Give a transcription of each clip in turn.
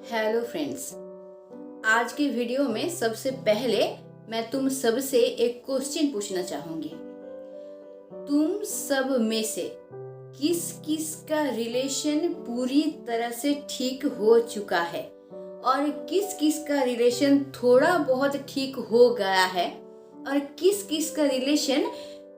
Hello friends, आज के video में सबसे पहले मैं तुम सबसे एक क्वेश्चन पूछना चाहूंगी। तुम सब में से किस किस का रिलेशन पूरी तरह से ठीक हो चुका है और किस किस का रिलेशन थोड़ा बहुत ठीक हो गया है और किस किस का रिलेशन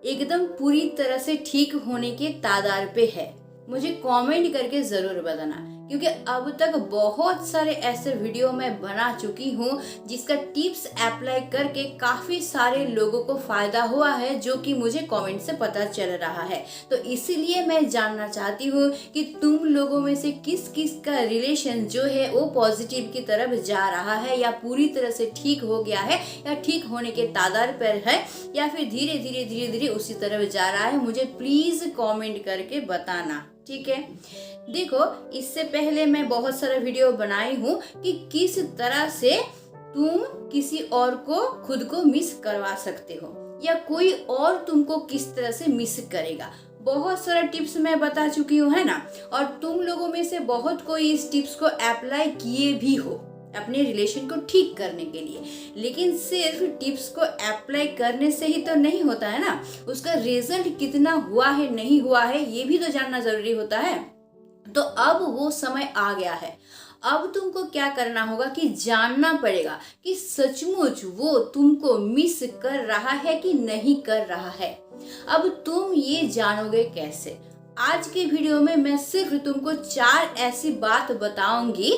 एकदम पूरी तरह से ठीक होने के तादार पे है? मुझे कमेंट करके ज़रूर बताना, क्योंकि अब तक बहुत सारे ऐसे वीडियो मैं बना चुकी हूँ जिसका टिप्स अप्लाई करके काफ़ी सारे लोगों को फ़ायदा हुआ है, जो कि मुझे कमेंट से पता चल रहा है। तो इसीलिए मैं जानना चाहती हूँ कि तुम लोगों में से किस किस का रिलेशन जो है वो पॉजिटिव की तरफ जा रहा है, या पूरी तरह से ठीक हो गया है, या ठीक होने के तादार पर है, या फिर धीरे धीरे उसी तरफ जा रहा है। मुझे प्लीज़ कमेंट करके बताना, ठीक है। देखो, इससे पहले मैं बहुत सारा वीडियो बनाई हूँ कि किस तरह से तुम किसी और को खुद को मिस करवा सकते हो, या कोई और तुमको किस तरह से मिस करेगा। बहुत सारा टिप्स मैं बता चुकी हूँ, है ना। और तुम लोगों में से बहुत कोई इस टिप्स को अप्लाई किए भी हो अपने रिलेशन को ठीक करने के लिए। लेकिन सिर्फ टिप्स को अप्लाई करने से ही तो नहीं होता है ना, उसका रिजल्ट कितना हुआ है नहीं हुआ है ये भी तो जानना जरूरी होता है। तो अब वो समय आ गया है। अब तुमको क्या करना होगा कि जानना पड़ेगा कि सचमुच वो तुमको मिस कर रहा है कि नहीं कर रहा है। अब तुम ये जानोगे कैसे? आज के वीडियो में मैं सिर्फ तुमको 4 ऐसी बात बताऊंगी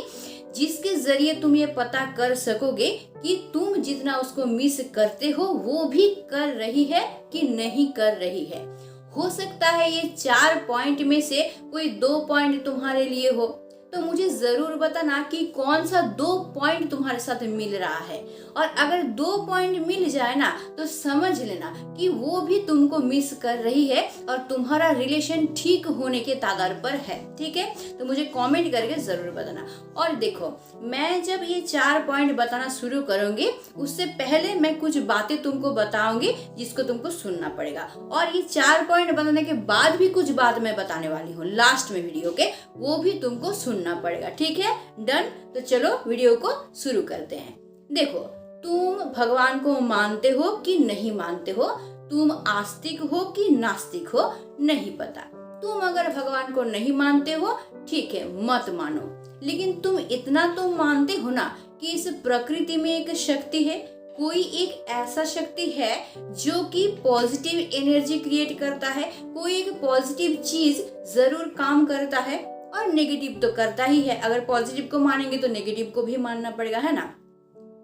जिसके जरिए तुम ये पता कर सकोगे कि तुम जितना उसको मिस करते हो वो भी कर रही है कि नहीं कर रही है। हो सकता है ये 4 पॉइंट में से कोई 2 पॉइंट तुम्हारे लिए हो, तो मुझे जरूर बताना कि कौन सा 2 पॉइंट तुम्हारे साथ मिल रहा है। और अगर 2 पॉइंट मिल जाए ना तो समझ लेना कि वो भी तुमको मिस कर रही है और तुम्हारा रिलेशन ठीक होने के तागार पर है, ठीक है। तो मुझे कमेंट करके जरूर बताना। और देखो, मैं जब ये 4 पॉइंट बताना शुरू करूंगी उससे पहले मैं कुछ बातें तुमको बताऊंगी जिसको तुमको सुनना पड़ेगा। और ये 4 पॉइंट बताने के बाद भी कुछ बात मैं बताने वाली हूँ लास्ट में वीडियो के, वो भी तुमको सुनना पड़ेगा, ठीक है। डन? तो चलो वीडियो को शुरू करते हैं। देखो, तुम भगवान को मानते हो कि नहीं मानते हो, तुम आस्तिक हो कि नास्तिक हो, नहीं पता। तुम अगर भगवान को नहीं मानते हो, ठीक है, मत मानो। लेकिन तुम इतना तो मानते हो ना कि इस प्रकृति में एक शक्ति है, कोई एक ऐसा शक्ति है जो कि पॉजिटिव एनर्जी क्रिएट करता है। कोई एक पॉजिटिव चीज जरूर काम करता है और नेगेटिव तो करता ही है। अगर पॉजिटिव को मानेंगे तो नेगेटिव को भी मानना पड़ेगा, है ना।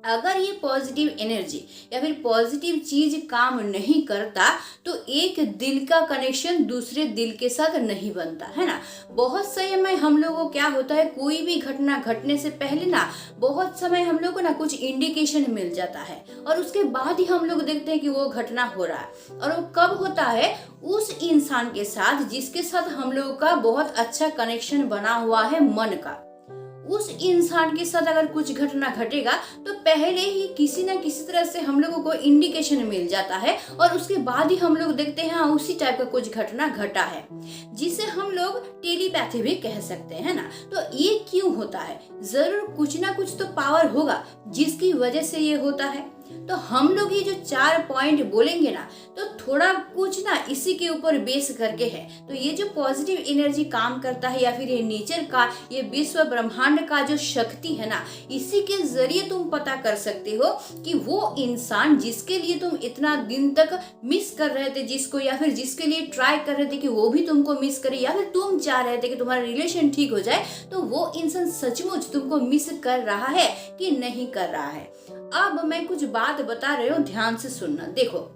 अगर ये पॉजिटिव एनर्जी या फिर पॉजिटिव चीज काम नहीं करता तो एक दिल का कनेक्शन दूसरे दिल के साथ नहीं बनता, है ना। बहुत समय हम लोगों को क्या होता है, कोई भी घटना घटने से पहले ना बहुत समय हम लोग को ना कुछ इंडिकेशन मिल जाता है और उसके बाद ही हम लोग देखते हैं कि वो घटना हो रहा है। और वो कब होता है? उस इंसान के साथ जिसके साथ हम लोगों का बहुत अच्छा कनेक्शन बना हुआ है मन का। उस इंसान के साथ अगर कुछ घटना घटेगा तो पहले ही किसी ना किसी तरह से हम लोगों को इंडिकेशन मिल जाता है और उसके बाद ही हम लोग देखते हैं हाँ उसी टाइप का कुछ घटना घटा है, जिसे हम लोग टेलीपैथी भी कह सकते हैं ना। तो ये क्यों होता है? जरूर कुछ ना कुछ तो पावर होगा जिसकी वजह से ये होता है। तो हम लोग ये जो 4 पॉइंट बोलेंगे ना तो थोड़ा कुछ ना इसी के ऊपर बेस करके है। तो ये जो पॉजिटिव एनर्जी काम करता है या फिर ये नेचर का, ये विश्व ब्रह्मांड का जो शक्ति है ना, इसी के जरिए तुम पता कर सकते हो कि वो इंसान जिसके लिए तुम इतना दिन तक मिस कर रहे थे जिसको, या फिर जिसके लिए ट्राई कर रहे थे कि वो भी तुमको मिस करे, या फिर तुम चाह रहे थे कि तुम्हारा रिलेशन ठीक हो जाए, तो वो इंसान सचमुच तुमको मिस कर रहा है कि नहीं कर रहा है। अब मैं कुछ बात बता रही हूँ, ध्यान से सुनना। देखो,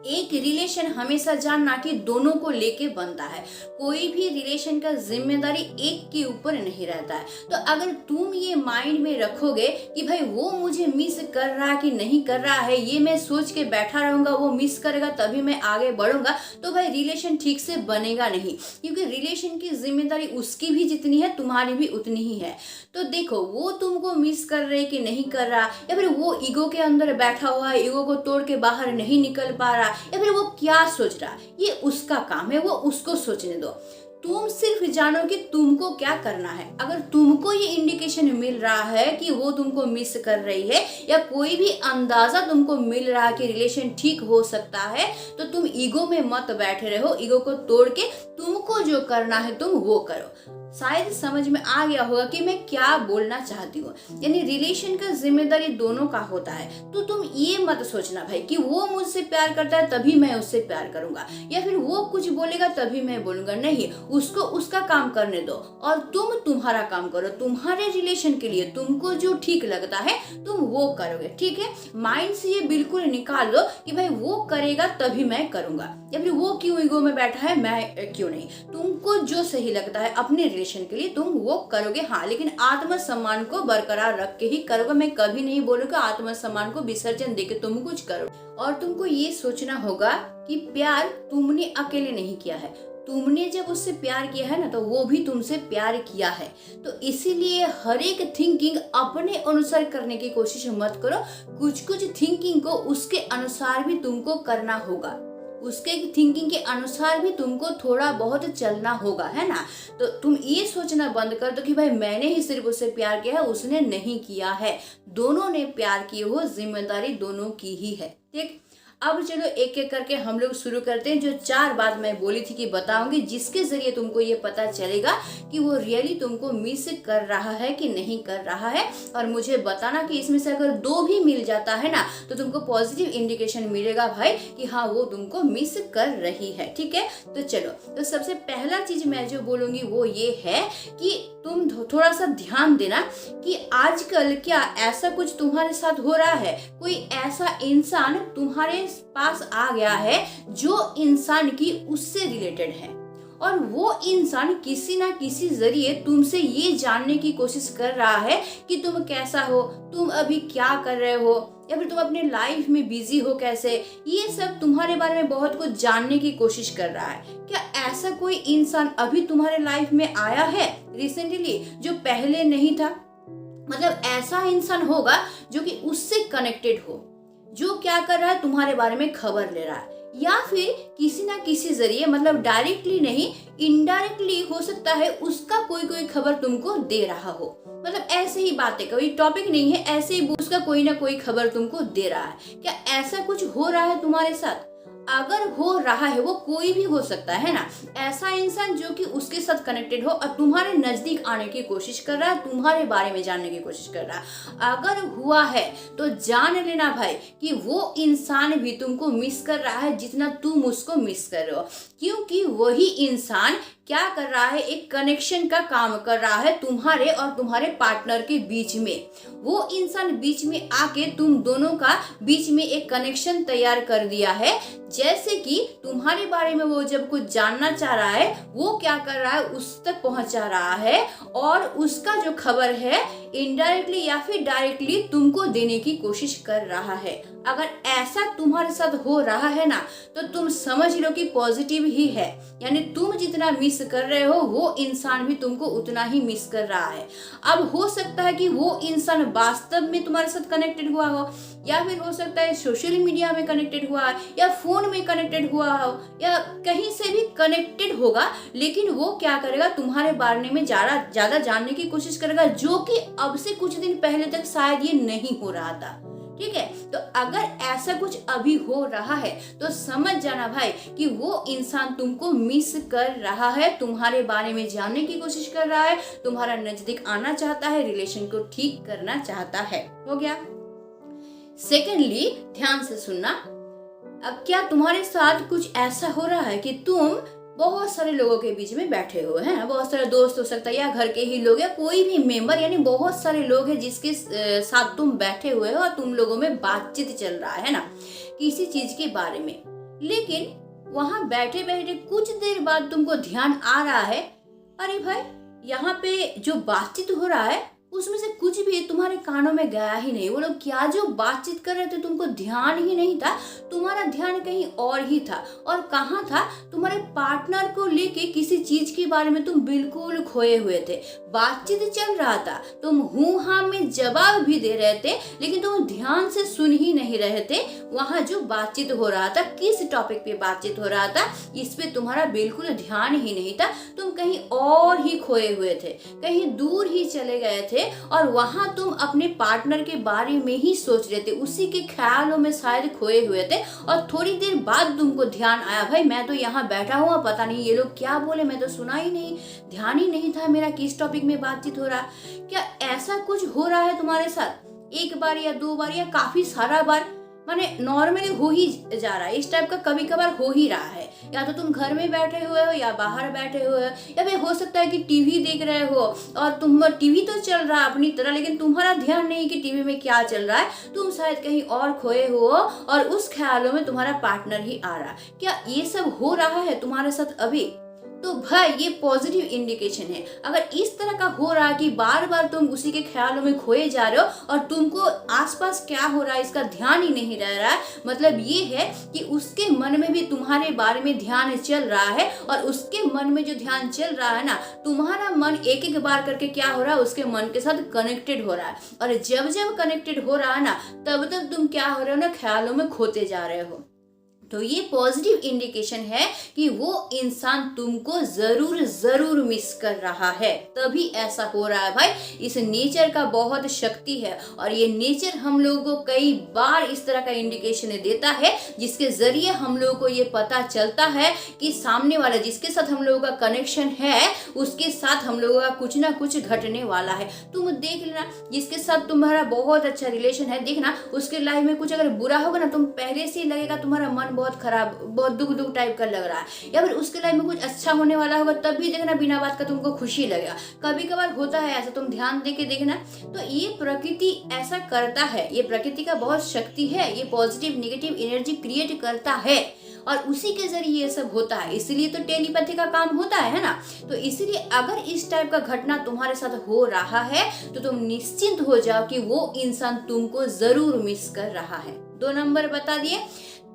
एक रिलेशन हमेशा जानना कि दोनों को लेके बनता है। कोई भी रिलेशन का जिम्मेदारी एक के ऊपर नहीं रहता है। तो अगर तुम ये माइंड में रखोगे कि भाई वो मुझे मिस कर रहा है कि नहीं कर रहा है, ये मैं सोच के बैठा रहूंगा वो मिस करेगा तभी मैं आगे बढ़ूंगा, तो भाई रिलेशन ठीक से बनेगा नहीं। क्योंकि रिलेशन की जिम्मेदारी उसकी भी जितनी है तुम्हारी भी उतनी ही है। तो देखो, वो तुमको मिस कर रहे कि नहीं कर रहा, या फिर वो ईगो के अंदर बैठा हुआ है, ईगो को तोड़ के बाहर नहीं निकल पा रहा, या फिर वो क्या सोच रहा, ये उसका काम है, वो उसको सोचने दो। तुम सिर्फ जानो कि तुमको क्या करना है। अगर तुमको ये इंडिकेशन मिल रहा है कि वो तुमको मिस कर रही है, या कोई भी अंदाजा तुमको मिल रहा है कि रिलेशन ठीक हो सकता है, तो तुम ईगो में मत बैठे रहो। ईगो को तोड़ के तुमको जो करना है तुम वो करो। शायद समझ में आ गया होगा कि मैं क्या बोलना चाहती हूँ। यानी रिलेशन का जिम्मेदारी दोनों का होता है। तो तुम ये मत सोचना भाई कि वो मुझसे प्यार करता है तभी मैं उससे प्यार करूंगा, या फिर वो कुछ बोलेगा तभी मैं बोलूंगा। नहीं, उसको उसका काम करने दो और तुम तुम्हारा काम करो। तुम्हारे रिलेशन के लिए तुमको जो ठीक लगता है तुम वो करोगे, ठीक है। माइंड से ये बिल्कुल निकाल दो कि भाई वो करेगा तभी मैं करूंगा, या फिर वो क्यों ईगो में बैठा है मैं क्यों नहीं। तुमको जो सही लगता है अपने रिलेशन के लिए तुम वो करोगे, हाँ, लेकिन आत्मसम्मान को बरकरार रख के ही करोगे। मैं कभी नहीं बोलूंगा आत्मसम्मान को विसर्जन देके तुम कुछ करो। और तुमको ये सोचना होगा कि प्यार तुमने अकेले नहीं किया है। तुमने जब उससे प्यार किया है ना, तो वो भी तुमसे प्यार किया है। तो इसीलिए हर एक थिंकिंग अपने अनुसार करने की कोशिश मत करो। कुछ कुछ थिंकिंग को उसके अनुसार भी तुमको करना होगा, उसके थिंकिंग के अनुसार भी तुमको थोड़ा बहुत चलना होगा, है ना। तो तुम ये सोचना बंद कर दो कि भाई मैंने ही सिर्फ उससे प्यार किया है, उसने नहीं किया है। दोनों ने प्यार की हो, जिम्मेदारी दोनों की ही है, ठीक। अब चलो एक एक करके हम लोग शुरू करते हैं। जो 4 बात मैं बोली थी कि बताऊंगी, जिसके जरिए तुमको ये पता चलेगा कि वो रियली तुमको मिस कर रहा है कि नहीं कर रहा है। और मुझे बताना कि इसमें से अगर 2 भी मिल जाता है ना, तो तुमको पॉजिटिव इंडिकेशन मिलेगा भाई कि हाँ वो तुमको मिस कर रही है, ठीक है। तो चलो, तो सबसे पहला चीज मैं जो बोलूंगी वो ये है कि तुम थोड़ा सा ध्यान देना कि आजकल क्या ऐसा कुछ तुम्हारे साथ हो रहा है, कोई ऐसा इंसान तुम्हारे पास आ गया है जो इंसान की उससे रिलेटेड है, और वो इंसान किसी ना किसी जरिए तुमसे ये जानने की कोशिश कर रहा है कि तुम कैसा हो, तुम अभी क्या कर रहे हो, या फिर तुम अपने लाइफ में बिजी हो कैसे। ये सब तुम्हारे बारे में बहुत कुछ जानने की कोशिश कर रहा है। क्या ऐसा कोई इंसान अभी तुम्हारे लाइफ में आया है रिसेंटली जो पहले नहीं था? मतलब ऐसा इंसान होगा जो कि उससे कनेक्टेड हो, जो क्या कर रहा है तुम्हारे बारे में खबर ले रहा है, या फिर किसी ना किसी जरिए, मतलब डायरेक्टली नहीं इनडायरेक्टली हो सकता है उसका कोई खबर तुमको दे रहा हो। मतलब ऐसे ही बातें, कोई टॉपिक नहीं है, ऐसे ही उसका कोई ना कोई खबर तुमको दे रहा है। क्या ऐसा कुछ हो रहा है तुम्हारे साथ? अगर हो रहा है, वो कोई भी हो सकता है ना, ऐसा इंसान जो कि उसके साथ कनेक्टेड हो और तुम्हारे नजदीक आने की कोशिश कर रहा है, तुम्हारे बारे में जानने की कोशिश कर रहा है, अगर हुआ है तो जान लेना भाई कि वो इंसान भी तुमको मिस कर रहा है जितना तुम उसको मिस कर रहे हो। क्योंकि वही इंसान क्या कर रहा है, एक कनेक्शन का काम कर रहा है तुम्हारे और तुम्हारे पार्टनर के बीच में। वो इंसान बीच में आके तुम दोनों का बीच में एक कनेक्शन तैयार कर दिया है। जैसे कि तुम्हारे बारे में वो जब कुछ जानना चाह रहा है, वो क्या कर रहा है, उस तक पहुंचा रहा है, और उसका जो खबर है इनडायरेक्टली या फिर डायरेक्टली तुमको देने की कोशिश कर रहा है। अगर ऐसा तुम्हारे साथ हो रहा है ना, तो तुम समझ लो कि पॉजिटिव ही है। यानी तुम जितना मिस कर रहे हो, वो इंसान भी तुमको उतना ही मिस कर रहा है। अब हो सकता है कि वो इंसान वास्तव में तुम्हारे साथ कनेक्टेड हुआ हो, या फिर हो सकता है सोशल मीडिया में कनेक्टेड हुआ है, या फोन में कनेक्टेड हुआ हो, या कहीं से भी कनेक्टेड होगा, लेकिन वो क्या करेगा, तुम्हारे बारे में ज्यादा जानने की कोशिश करेगा, जो कि अब से कुछ दिन पहले तक शायद ये नहीं हो रहा था, ठीक है। तो अगर ऐसा कुछ अभी हो रहा है तो समझ जाना भाई कि वो इंसान तुमको मिस कर रहा है, तुम्हारे बारे में जानने की कोशिश कर रहा है, तुम्हारा नजदीक आना चाहता है, रिलेशन को ठीक करना चाहता है। हो गया। सेकेंडली, ध्यान से सुनना। अब क्या तुम्हारे साथ कुछ ऐसा हो रहा है कि तुम बहुत सारे लोगों के बीच में बैठे हो, हैं, बहुत सारे दोस्त हो सकता है, या घर के ही लोग, या कोई भी मेंबर, यानी बहुत सारे लोग हैं जिसके साथ तुम बैठे हुए हो और तुम लोगों में बातचीत चल रहा है ना किसी चीज के बारे में। लेकिन वहां बैठे बैठे कुछ देर बाद तुमको ध्यान आ रहा है, अरे भाई यहाँ पे जो बातचीत हो रहा है उसमें से कुछ भी तुम्हारे कानों में गया ही नहीं। वो लोग क्या जो बातचीत कर रहे थे तुमको ध्यान ही नहीं था, तुम्हारा ध्यान कहीं और ही था। और कहाँ था, तुम्हारे पार्टनर को लेके किसी चीज के बारे में तुम बिल्कुल खोए हुए थे। बातचीत चल रहा था, तुम हूँ हाँ में जवाब भी दे रहे थे, लेकिन तुम ध्यान से सुन ही नहीं रहे थे। वहाँ जो बातचीत हो रहा था, किस टॉपिक पे बातचीत हो रहा था, इस पे तुम्हारा बिल्कुल ध्यान ही नहीं था। तुम कहीं और ही खोए हुए थे, कहीं दूर ही चले गए थे और वहां तुम अपने पार्टनर के बारे में ही सोच रहे थे, उसी के ख्यालों में शायद खोए हुए थे। और थोड़ी देर बाद तुमको ध्यान आया, भाई मैं तो यहाँ बैठा हुआ, पता नहीं ये लोग क्या बोले, मैं तो सुना ही नहीं, ध्यान ही नहीं था मेरा किस टॉपिक में बातचीत हो रहा। क्या ऐसा कुछ हो रहा है तुम्हारे साथ? एक बार या दो बार या काफी सारा बार, माने नॉर्मली हो ही जा रहा है, इस टाइप का कभी कभार हो ही रहा है। या तो तुम घर में बैठे हुए हो या बाहर बैठे हुए हो, या फिर हो सकता है कि टीवी देख रहे हो और तुम टीवी तो चल रहा है अपनी तरह, लेकिन तुम्हारा ध्यान नहीं कि टीवी में क्या चल रहा है, तुम शायद कहीं और खोए हो और उस ख्यालों में तुम्हारा पार्टनर ही आ रहा। क्या ये सब हो रहा है तुम्हारे साथ अभी? तो भाई ये पॉजिटिव इंडिकेशन है। अगर इस तरह का हो रहा है कि बार बार तुम उसी के ख्यालों में खोए जा रहे हो और तुमको आसपास क्या हो रहा है इसका ध्यान ही नहीं रह रहा है, मतलब ये है कि उसके मन में भी तुम्हारे बारे में ध्यान चल रहा है। और उसके मन में जो ध्यान चल रहा है ना, तुम्हारा मन एक एक बार करके क्या हो रहा है, उसके मन के साथ कनेक्टेड हो रहा है। और जब जब कनेक्टेड हो रहा है ना, तब तब तुम क्या हो रहे हो ना, ख्यालों में खोते जा रहे हो। तो ये पॉजिटिव इंडिकेशन है कि वो इंसान तुमको जरूर जरूर मिस कर रहा है, तभी ऐसा हो रहा है। भाई इस नेचर का बहुत शक्ति है और ये नेचर हम लोगों को कई बार इस तरह का इंडिकेशन देता है, जिसके जरिए हम लोगों को ये पता चलता है कि सामने वाला जिसके साथ हम लोगों का कनेक्शन है, उसके साथ हम लोगों का कुछ ना कुछ घटने वाला है। तुम देख लेना, जिसके साथ तुम्हारा बहुत अच्छा रिलेशन है, देखना उसके लाइफ में कुछ अगर बुरा होगा ना, तुम पहले से ही लगेगा तुम्हारा मन बहुत खराब, बहुत दुख दुख टाइप का लग रहा है। या फिर उसके लाइफ में कुछ अच्छा होने वाला होगा, तब भी देखना बिना बात का तुमको खुशी लगेगा। कभी कभार होता है ऐसा, तुम ध्यान दे के देखना। तो ये प्रकृति ऐसा करता है, ये प्रकृति का बहुत शक्ति है, ये पॉजिटिव नेगेटिव एनर्जी क्रिएट करता है और उसी के जरिए ये सब होता है। इसलिए तो टेलीपैथी का काम होता है ना। तो इसीलिए अगर इस टाइप का घटना तुम्हारे साथ हो रहा है तो तुम निश्चिंत हो जाओ कि वो इंसान तुमको जरूर मिस कर रहा है। 2 नंबर बता दिए।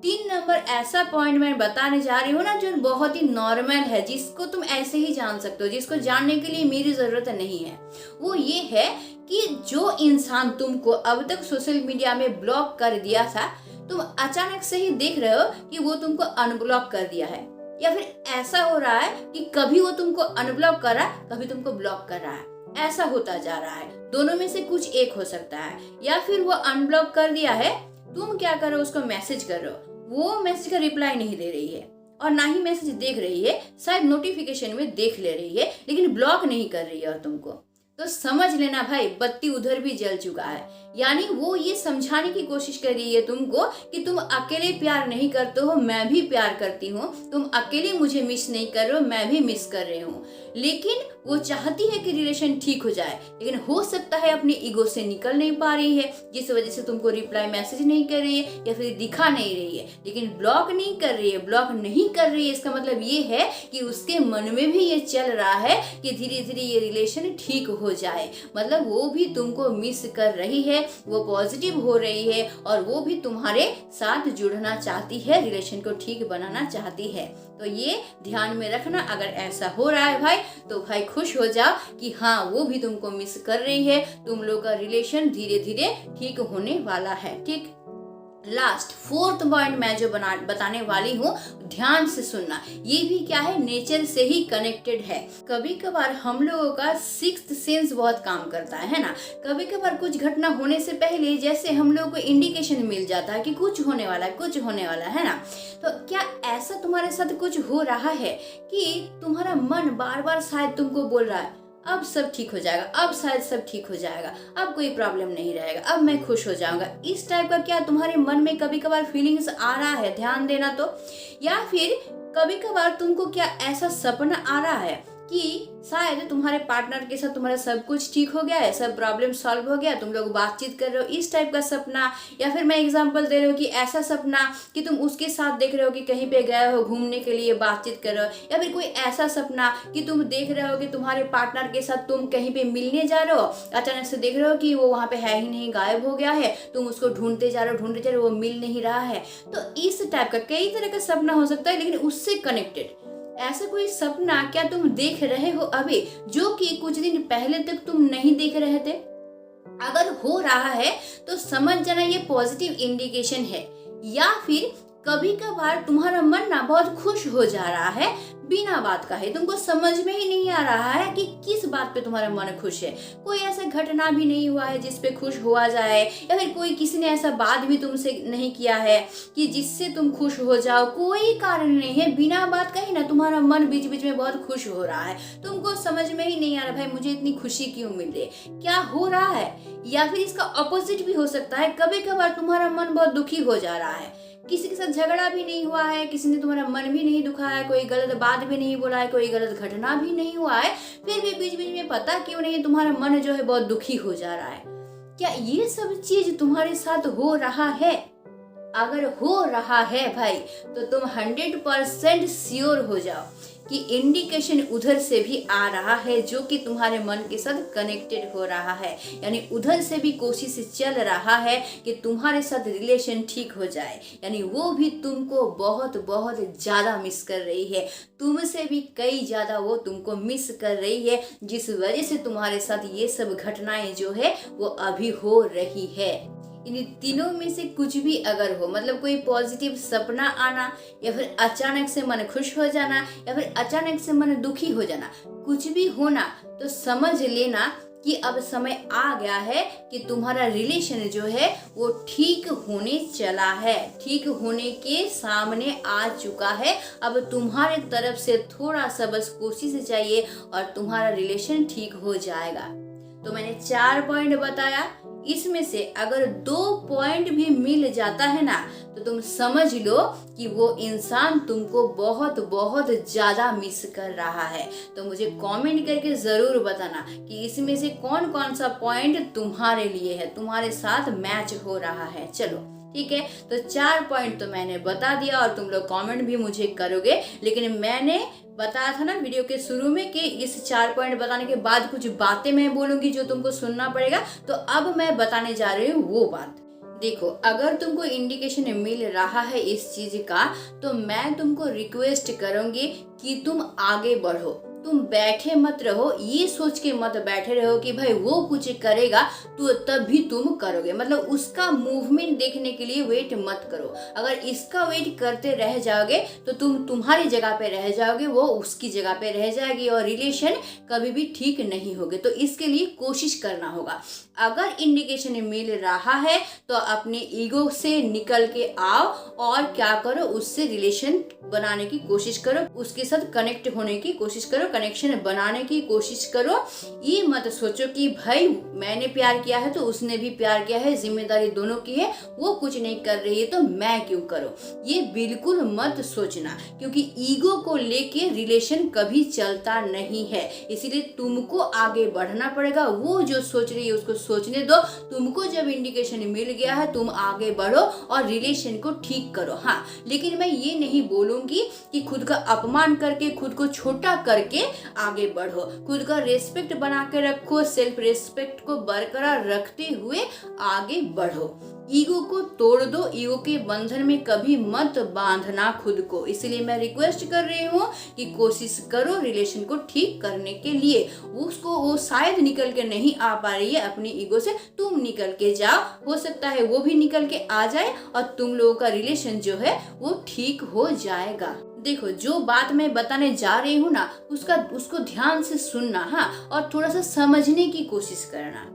3 नंबर ऐसा पॉइंट मैं बताने जा रही हूँ ना, जो बहुत ही नॉर्मल है, जिसको तुम ऐसे ही जान सकते हो, जिसको जानने के लिए मेरी जरूरत नहीं है। वो ये है कि जो इंसान तुमको अब तक सोशल मीडिया में ब्लॉक कर दिया था, तुम अचानक से ही देख रहे हो कि वो तुमको अनब्लॉक कर दिया है। या फिर ऐसा हो रहा है कि कभी वो तुमको अनब्लॉक कर रहा है, कभी तुमको ब्लॉक कर रहा है, ऐसा होता जा रहा है। दोनों में से कुछ एक हो सकता है। या फिर वो अनब्लॉक कर दिया है, तुम क्या कर रहे हो, उसको मैसेज कर रहे हो, वो मैसेज का रिप्लाई नहीं दे रही है और ना ही मैसेज देख रही है, शायद नोटिफिकेशन में देख ले रही है, लेकिन ब्लॉक नहीं कर रही है। और तुमको तो समझ लेना भाई, बत्ती उधर भी जल चुका है। यानी वो ये समझाने की कोशिश कर रही है तुमको कि तुम अकेले प्यार नहीं करते हो, मैं भी प्यार करती हूँ, तुम अकेले मुझे मिस नहीं कर रहे हो, मैं भी मिस कर रही हूँ। लेकिन वो चाहती है कि रिलेशन ठीक हो जाए, लेकिन हो सकता है अपनी ईगो से निकल नहीं पा रही है, जिस वजह से तुमको रिप्लाई मैसेज नहीं कर रही है या फिर दिखा नहीं रही है, लेकिन ब्लॉक नहीं कर रही है। ब्लॉक नहीं कर रही है इसका मतलब ये है कि उसके मन में भी ये चल रहा है कि धीरे धीरे ये रिलेशन ठीक हो जाए। मतलब वो भी तुमको मिस कर रही है, वो पॉजिटिव हो रही है और वो भी तुम्हारे साथ जुड़ना चाहती है, रिलेशन को ठीक बनाना चाहती है। तो ये ध्यान में रखना। अगर ऐसा हो रहा है भाई, तो भाई खुश हो जाओ कि हाँ वो भी तुमको मिस कर रही है, तुम लोग का रिलेशन धीरे धीरे ठीक होने वाला है। ठीक, लास्ट 4th पॉइंट मैं जो बताने वाली हूँ, ध्यान से सुनना। ये भी क्या है, नेचर से ही कनेक्टेड है। कभी कभार हम लोगों का 6th सेंस बहुत काम करता है ना। कभी कभार कुछ घटना होने से पहले जैसे हम लोगों को इंडिकेशन मिल जाता है कि कुछ होने वाला है, कुछ होने वाला है ना। तो क्या ऐसा तुम्हारे साथ कुछ हो रहा है कि तुम्हारा मन बार बार शायद तुमको बोल रहा है अब सब ठीक हो जाएगा, अब शायद सब ठीक हो जाएगा, अब कोई प्रॉब्लम नहीं रहेगा, अब मैं खुश हो जाऊंगा, इस टाइप का क्या तुम्हारे मन में कभी कभार फीलिंग्स आ रहा है? ध्यान देना। तो या फिर कभी कभार तुमको क्या ऐसा सपना आ रहा है कि शायद तुम्हारे पार्टनर के साथ तुम्हारा सब कुछ ठीक हो गया है, सब प्रॉब्लम सॉल्व हो गया, तुम लोग बातचीत कर रहे हो, इस टाइप का सपना। या फिर मैं एग्जांपल दे रही हूँ कि ऐसा सपना कि तुम उसके साथ देख रहे हो कि कहीं पे गए हो घूमने के लिए, बातचीत कर रहे हो। या फिर कोई ऐसा सपना कि तुम देख रहे हो कि तुम्हारे पार्टनर के साथ तुम कहीं पे मिलने जा रहे हो, अचानक से देख रहे हो कि वो वहाँ पे है ही नहीं, गायब हो गया है, तुम उसको ढूंढते जा रहे हो, वो मिल नहीं रहा है। तो इस टाइप का कई तरह का सपना हो सकता है, लेकिन उससे कनेक्टेड ऐसा कोई सपना क्या तुम देख रहे हो अभी, जो कि कुछ दिन पहले तक तुम नहीं देख रहे थे? अगर हो रहा है तो समझ जाना ये पॉजिटिव इंडिकेशन है। या फिर कभी कभार तुम्हारा मन ना बहुत खुश हो जा रहा है बिना बात का है, तुमको समझ में ही नहीं आ रहा है कि किस बात पे तुम्हारा मन खुश है। कोई ऐसा घटना भी नहीं हुआ है जिस पे खुश हुआ जाए, या फिर कोई किसी ने ऐसा बात भी तुमसे नहीं किया है कि जिससे तुम खुश हो जाओ। कोई कारण नहीं है, बिना बात का ही ना तुम्हारा मन बीच बीच में बहुत खुश हो रहा है, तुमको समझ में ही नहीं आ रहा भाई मुझे इतनी खुशी क्यों मिल रही है, क्या हो रहा है। या फिर इसका अपोजिट भी हो सकता है, कभी कभार तुम्हारा मन बहुत दुखी हो जा रहा है, किसी के साथ झगड़ा भी नहीं हुआ है, किसी ने तुम्हारा मन भी नहीं दुखाया है, कोई गलत बात भी नहीं बोला है, कोई गलत घटना भी नहीं हुआ है, फिर भी बीच बीच में पता क्यों नहीं तुम्हारा मन जो है बहुत दुखी हो जा रहा है। क्या ये सब चीज तुम्हारे साथ हो रहा है? अगर हो रहा है भाई तो तुम 100% श्योर हो जाओ कि इंडिकेशन उधर से भी आ रहा है, जो कि तुम्हारे मन के साथ कनेक्टेड हो रहा है। यानी उधर से भी कोशिश चल रहा है कि तुम्हारे साथ रिलेशन ठीक हो जाए, यानी वो भी तुमको बहुत बहुत ज़्यादा मिस कर रही है, तुमसे भी कई ज़्यादा वो तुमको मिस कर रही है, जिस वजह से तुम्हारे साथ ये सब घटनाएं जो है वो अभी हो रही है। इन तीनों में से कुछ भी अगर हो, मतलब कोई पॉजिटिव सपना आना, या फिर अचानक से मन खुश हो जाना, या फिर अचानक से मन दुखी हो जाना, कुछ भी होना, तो समझ लेना कि अब समय आ गया है कि तुम्हारा रिलेशन जो है वो ठीक होने चला है, ठीक होने के सामने आ चुका है। अब तुम्हारे तरफ से थोड़ा सा बस कोशिश चाहिए और तुम्हारा रिलेशन ठीक हो जाएगा। तो मैंने 4 पॉइंट बताया, इसमें से अगर 2 पॉइंट भी मिल जाता है ना तो तुम समझ लो कि वो इंसान तुमको बहुत बहुत ज्यादा मिस कर रहा है। तो मुझे कमेंट करके जरूर बताना कि इसमें से कौन कौन सा पॉइंट तुम्हारे लिए है, तुम्हारे साथ मैच हो रहा है। चलो ठीक है, तो 4 पॉइंट तो मैंने बता दिया और तुम लोग कमेंट भी मुझे करोगे, लेकिन मैंने बताया था ना वीडियो के शुरू में कि इस 4 पॉइंट बताने के बाद कुछ बातें मैं बोलूंगी जो तुमको सुनना पड़ेगा। तो अब मैं बताने जा रही हूँ वो बात। देखो, अगर तुमको इंडिकेशन मिल रहा है इस चीज का, तो मैं तुमको रिक्वेस्ट करूंगी कि तुम आगे बढ़ो, तुम बैठे मत रहो, ये सोच के मत बैठे रहो कि भाई वो कुछ करेगा तो तब भी तुम करोगे, मतलब उसका मूवमेंट देखने के लिए वेट मत करो। अगर इसका वेट करते रह जाओगे तो तुम तुम्हारी जगह पे रह जाओगे, वो उसकी जगह पे रह जाएगी और रिलेशन कभी भी ठीक नहीं होगी। तो इसके लिए कोशिश करना होगा। अगर इंडिकेशन मिल रहा है तो अपने ईगो से निकल के आओ और क्या करो, उससे रिलेशन बनाने की कोशिश करो, उसके साथ कनेक्ट होने की कोशिश करो, कनेक्शन बनाने की कोशिश करो। ये मत सोचो कि भाई मैंने प्यार किया है तो उसने भी प्यार किया है, जिम्मेदारी दोनों की है, वो कुछ नहीं कर रही है तो मैं क्यों करूं, ये बिल्कुल मत सोचना, क्योंकि ईगो को लेके रिलेशन कभी चलता नहीं है। इसीलिए तुमको आगे बढ़ना पड़ेगा। वो जो सोच रही है उसको सोचने दो, तुमको जब इंडिकेशन मिल गया है तुम आगे बढ़ो और रिलेशन को ठीक करो। हाँ, लेकिन मैं ये नहीं बोलूंगी कि खुद का अपमान करके, खुद को छोटा करके आगे बढ़ो। खुद का रेस्पेक्ट बना के रखो, सेल्फ रेस्पेक्ट को बरकरार रखते हुए आगे बढ़ो। ईगो को तोड़ दो, ईगो के बंधन में कभी मत बांधना खुद को। इसलिए मैं रिक्वेस्ट कर रही हूँ कि कोशिश करो रिलेशन को ठीक करने के लिए। उसको वो शायद निकल के नहीं आ पा रही है अपनी ईगो से, तुम निकल के जाओ, हो सकता है वो भी निकल के आ जाए और तुम लोगों का रिलेशन जो है वो ठीक हो जाएगा। देखो, जो बात मैं बताने जा रही हूँ ना उसको ध्यान से सुनना, हाँ, और थोड़ा सा समझने की कोशिश करना।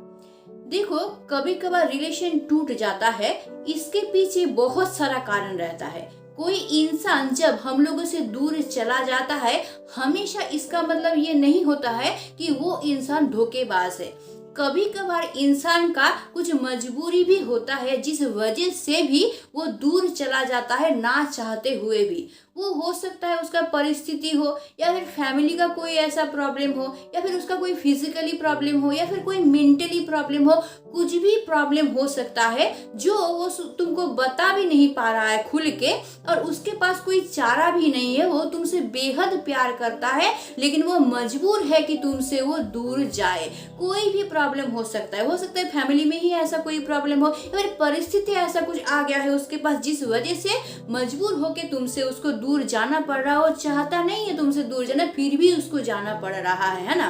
देखो, कभी कभार रिलेशन टूट जाता है, इसके पीछे बहुत सारा कारण रहता है। कोई इंसान जब हम लोगों से दूर चला जाता है, हमेशा इसका मतलब ये नहीं होता है कि वो इंसान धोखेबाज है। कभी कभार इंसान का कुछ मजबूरी भी होता है जिस वजह से भी वो दूर चला जाता है ना चाहते हुए भी। वो हो सकता है उसका परिस्थिति हो, या फिर फैमिली का कोई ऐसा प्रॉब्लम हो, या फिर उसका कोई फिजिकली प्रॉब्लम हो, या फिर कोई मेंटली प्रॉब्लम हो। कुछ भी प्रॉब्लम हो सकता है जो वो तुमको बता भी नहीं पा रहा है खुल के, और उसके पास कोई चारा भी नहीं है। वो तुमसे बेहद प्यार करता है लेकिन वो मजबूर है कि तुमसे वो दूर जाए। कोई भी प्रॉब्लम हो सकता है फैमिली में ही ऐसा कोई प्रॉब्लम हो, या फिर परिस्थिति ऐसा कुछ आ गया है उसके पास जिस वजह से मजबूर होके तुमसे उसको दूर जाना पड़ रहा हो। चाहता नहीं है तुमसे दूर जाना, फिर भी उसको जाना पड़ रहा है ना।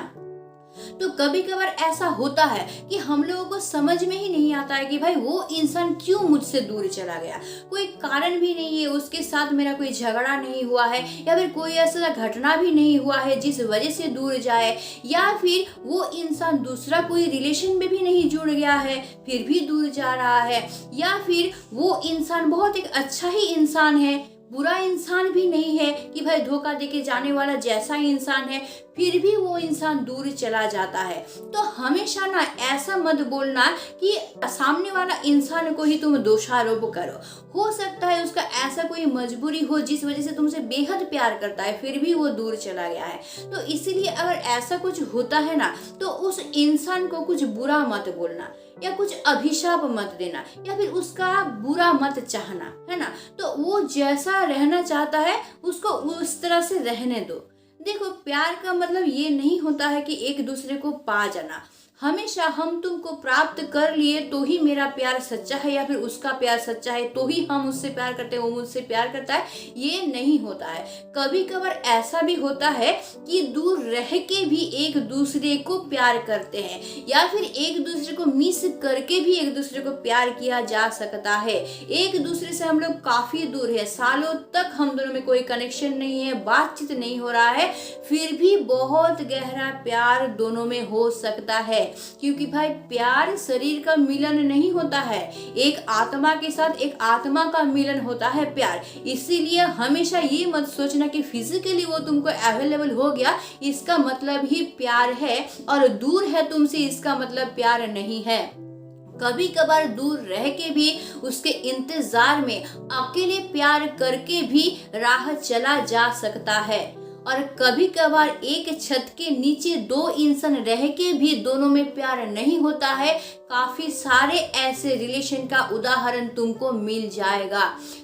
तो कभी कभार ऐसा होता है कि हम लोगों को समझ में ही नहीं आता है कि भाई वो इंसान क्यों मुझसे दूर चला गया। कोई कारण भी नहीं है, उसके साथ मेरा कोई झगड़ा नहीं हुआ है, या फिर कोई ऐसा घटना भी नहीं हुआ है जिस वजह से दूर जाए, या फिर वो इंसान दूसरा कोई रिलेशन में भी नहीं जुड़ गया है फिर भी दूर जा रहा है, या फिर वो इंसान बहुत एक अच्छा ही इंसान है, बुरा इंसान भी नहीं है कि भाई धोखा देके जाने वाला जैसा ही इंसान है, फिर भी वो इंसान दूर चला जाता है। तो हमेशा ना ऐसा मत बोलना कि सामने वाला इंसान को ही तुम दोषारोप करो। हो सकता है उसका ऐसा कोई मजबूरी हो जिस वजह से तुमसे बेहद प्यार करता है फिर भी वो दूर चला गया है। तो इसीलिए अगर ऐसा कुछ होता है ना तो उस इंसान को कुछ बुरा मत बोलना, या कुछ अभिशाप मत देना, या फिर उसका बुरा मत चाहना, है ना। तो वो जैसा रहना चाहता है उसको उस तरह से रहने दो। देखो, प्यार का मतलब ये नहीं होता है कि एक दूसरे को पा जाना। हमेशा हम तुमको प्राप्त कर लिए तो ही मेरा प्यार सच्चा है, या फिर उसका प्यार सच्चा है तो ही हम उससे प्यार करते हैं, वो मुझसे प्यार करता है, ये नहीं होता है। कभी कभार ऐसा भी होता है कि दूर रह के भी एक दूसरे को प्यार करते हैं, या फिर एक दूसरे को मिस करके भी एक दूसरे को प्यार किया जा सकता है। एक दूसरे से हम लोग काफी दूर है, सालों तक हम दोनों में कोई कनेक्शन नहीं है, बातचीत नहीं हो रहा है, फिर भी बहुत गहरा प्यार दोनों में हो सकता है। क्योंकि भाई प्यार शरीर का मिलन नहीं होता है, एक आत्मा के साथ एक आत्मा का मिलन होता है प्यार। इसीलिए हमेशा ये मत सोचना कि फिजिकली वो तुमको अवेलेबल हो गया इसका मतलब ही प्यार है, और दूर है तुमसे इसका मतलब प्यार नहीं है। कभी कभार दूर रह के भी उसके इंतजार में अकेले प्यार करके भी राह चला जा सकता है। और कभी कभार एक छत के नीचे दो इंसान रह के भी दोनों में प्यार नहीं होता है। काफी सारे ऐसे रिलेशन का उदाहरण तुमको मिल जाएगा।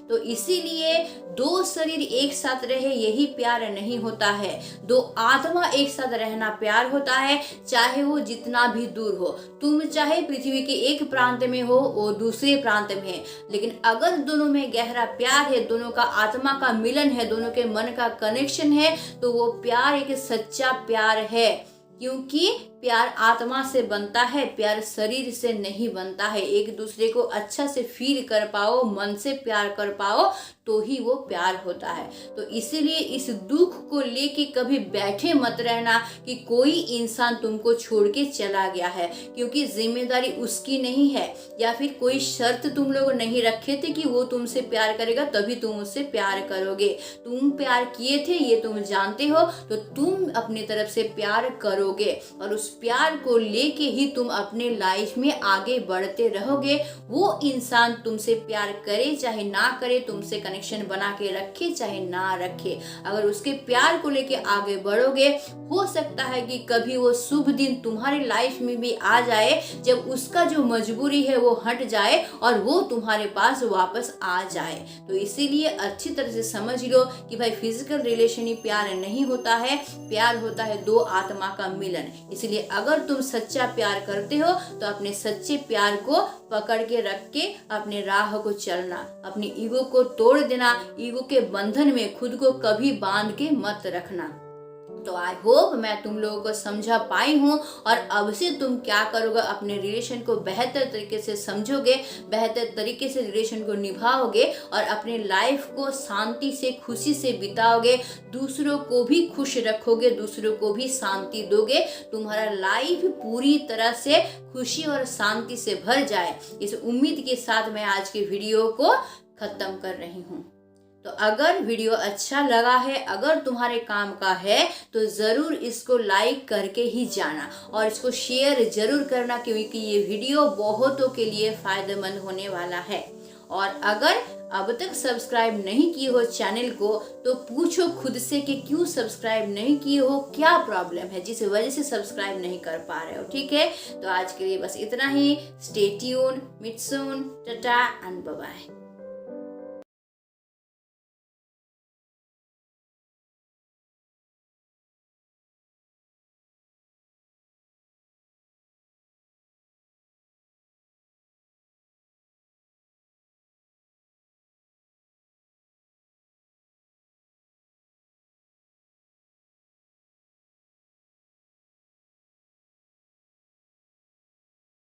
तो इसीलिए दो शरीर एक साथ रहे यही प्यार नहीं होता है, दो आत्मा एक साथ रहना प्यार होता है, चाहे वो जितना भी दूर हो। तुम चाहे पृथ्वी के एक प्रांत में हो, वो दूसरे प्रांत में है, लेकिन अगर दोनों में गहरा प्यार है, दोनों का आत्मा का मिलन है, दोनों के मन का कनेक्शन है, तो वो प्यार एक सच्चा प्यार है। क्योंकि प्यार आत्मा से बनता है, प्यार शरीर से नहीं बनता है। एक दूसरे को अच्छा से फील कर पाओ, मन से प्यार कर पाओ, तो ही वो प्यार होता है। तो इसीलिए इस दुख को लेके कभी बैठे मत रहना कि कोई इंसान तुमको छोड़ के चला गया है, क्योंकि जिम्मेदारी उसकी नहीं है, या फिर कोई शर्त तुम लोग नहीं रखे थे कि वो तुमसे प्यार करेगा तभी तुम उससे प्यार करोगे। तुम प्यार किए थे ये तुम जानते हो, तो तुम अपनी तरफ से प्यार करोगे, और उस प्यार को लेके ही तुम अपने लाइफ में आगे बढ़ते रहोगे। वो इंसान तुमसे प्यार करे चाहे ना करे, तुमसे कनेक्शन बना के रखे चाहे ना रखे, अगर उसके प्यार को लेके आगे बढ़ोगे, हो सकता है कि कभी वो शुभ दिन तुम्हारे लाइफ में भी आ जाए जब उसका जो मजबूरी है वो हट जाए और वो तुम्हारे पास वापस आ जाए। तो इसीलिए अच्छी तरह से समझ लो कि भाई फिजिकल रिलेशन ही प्यार नहीं होता है, प्यार होता है दो आत्मा का मिलन। इसलिए अगर तुम सच्चा प्यार करते हो तो अपने सच्चे प्यार को पकड़ के रख के अपने राह को चलना, अपनी ईगो को तोड़ देना, ईगो के बंधन में खुद को कभी बांध के मत रखना। तो आई होप मैं तुम लोगों को समझा पाई हूँ, और अब से तुम क्या करोगे, अपने रिलेशन को बेहतर तरीके से समझोगे, बेहतर तरीके से रिलेशन को निभाओगे, और अपने लाइफ को शांति से खुशी से बिताओगे, दूसरों को भी खुश रखोगे, दूसरों को भी शांति दोगे, तुम्हारा लाइफ पूरी तरह से खुशी और शांति से भर जाए। इस उम्मीद के साथ मैं आज के वीडियो को खत्म कर रही हूँ। तो अगर वीडियो अच्छा लगा है, अगर तुम्हारे काम का है, तो ज़रूर इसको लाइक करके ही जाना और इसको शेयर ज़रूर करना, क्योंकि ये वीडियो बहुतों के लिए फ़ायदेमंद होने वाला है। और अगर अब तक सब्सक्राइब नहीं किए हो चैनल को, तो पूछो खुद से कि क्यों सब्सक्राइब नहीं किए हो, क्या प्रॉब्लम है जिस वजह से सब्सक्राइब नहीं कर पा रहे हो। ठीक है, तो आज के लिए बस इतना ही। Stay tune, meet soon, tata and bye bye.